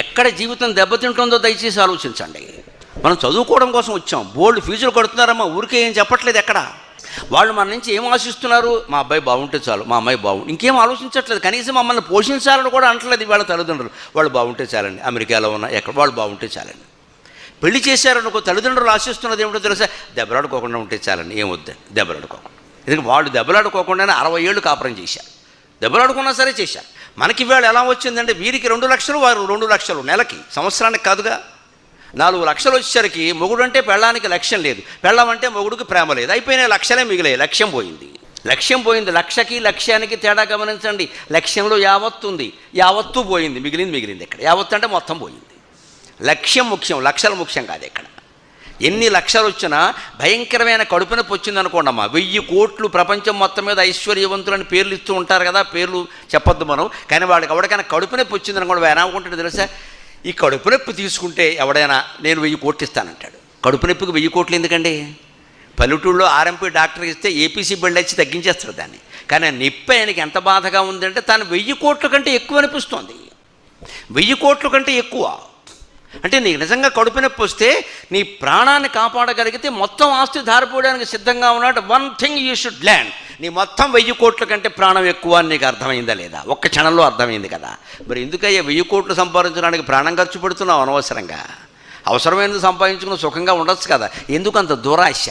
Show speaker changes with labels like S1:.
S1: ఎక్కడ జీవితం దెబ్బతింటుందో దయచేసి ఆలోచించండి. మనం చదువుకోవడం కోసం వచ్చాం, బోల్డ్ ఫీజులు కడుతున్నారమ్మా, ఊరికే ఏం చెప్పట్లేదు. ఎక్కడ వాళ్ళు మన నుంచి ఏం ఆశిస్తున్నారు? మా అబ్బాయి బాగుంటే చాలు, మా అమ్మాయి బాగుంది, ఇంకేం ఆలోచించట్లేదు. కనీసం మమ్మల్ని పోషించాలని కూడా అంటలేదు వాళ్ళ తల్లిదండ్రులు. వాళ్ళు బాగుంటే చాలండి, అమెరికాలో ఉన్న ఎక్కడ వాళ్ళు బాగుంటే చాలండి. పెళ్లి చేశారనుకో, తల్లిదండ్రులు ఆశిస్తున్నది ఏమిటో తెలుసా? దెబ్బలాడుకోకుండా ఉంటే చాలండి, ఏం వద్దండి దెబ్బలాడుకోకుండా. ఎందుకంటే వాళ్ళు దెబ్బలాడుకోకుండానే 60 ఏళ్ళు కాపురం చేశారు, దెబ్బలాడుకున్నా సరే చేశారు. మనకి వేళ ఎలా వచ్చిందంటే, వీరికి 2 లక్షలు, వారు 2 లక్షలు నెలకి, సంవత్సరానికి కాదుగా. 4 లక్షలు వచ్చేసరికి మొగుడు అంటే పెళ్ళానికి లక్ష్యం లేదు, పెళ్ళం అంటే మొగుడికి ప్రేమ లేదు, అయిపోయినా లక్షలే మిగిలాయి. లక్ష్యం పోయింది. లక్షకి లక్ష్యానికి తేడా గమనించండి. లక్ష్యంలో యావత్తు ఉంది, యావత్తు పోయింది, మిగిలింది ఇక్కడ. యావత్తు అంటే మొత్తం పోయింది. లక్ష్యం ముఖ్యం, లక్షలు ముఖ్యం కాదు ఇక్కడ. ఎన్ని లక్షలు వచ్చినా భయంకరమైన కడుపు నొప్పి వచ్చిందనుకోండి అమ్మా, 1000 కోట్లు ప్రపంచం మొత్తం మీద ఐశ్వర్యవంతులని పేర్లు ఇస్తూ ఉంటారు కదా, పేర్లు చెప్పొద్దు మనం. కానీ వాళ్ళకి ఎవరికైనా కడుపు నొప్పి వచ్చిందనుకోండి, ఆయన అనుకుంటాడు తెలుసా, ఈ కడుపు నొప్పి తీసుకుంటే ఎవడైనా నేను 1000 కోట్లు ఇస్తానంటాడు. కడుపు నొప్పికి 1000 కోట్లు ఎందుకండి? పల్లెటూళ్ళలో ఆర్ఎంపీ డాక్టర్కి ఇస్తే ఏపీసీ బిల్డ్ వచ్చి తగ్గించేస్తాడు దాన్ని. కానీ ఆ నొప్పి ఆయనకి ఎంత బాధగా ఉందంటే, తను 1000 కోట్ల కంటే ఎక్కువ అనిపిస్తోంది. 1000 కోట్ల కంటే ఎక్కువ అంటే, నీకు నిజంగా కడుపు నొప్పి వస్తే నీ ప్రాణాన్ని కాపాడగలిగితే మొత్తం ఆస్తి ధారపోయడానికి సిద్ధంగా ఉన్నాడు. 1 థింగ్ యూ షుడ్ లెర్న్, నీ మొత్తం 1000 కోట్ల కంటే ప్రాణం ఎక్కువ అని నీకు అర్థమైందా లేదా? ఒక్క క్షణంలో అర్థమైంది కదా. మరి ఎందుకయ్యా 1000 కోట్లు సంపాదించడానికి ప్రాణం ఖర్చు పెడుతున్నావు అనవసరంగా? అవసరమైనది సంపాదించుకుని సుఖంగా ఉండొచ్చు కదా, ఎందుకు అంత దురాశ?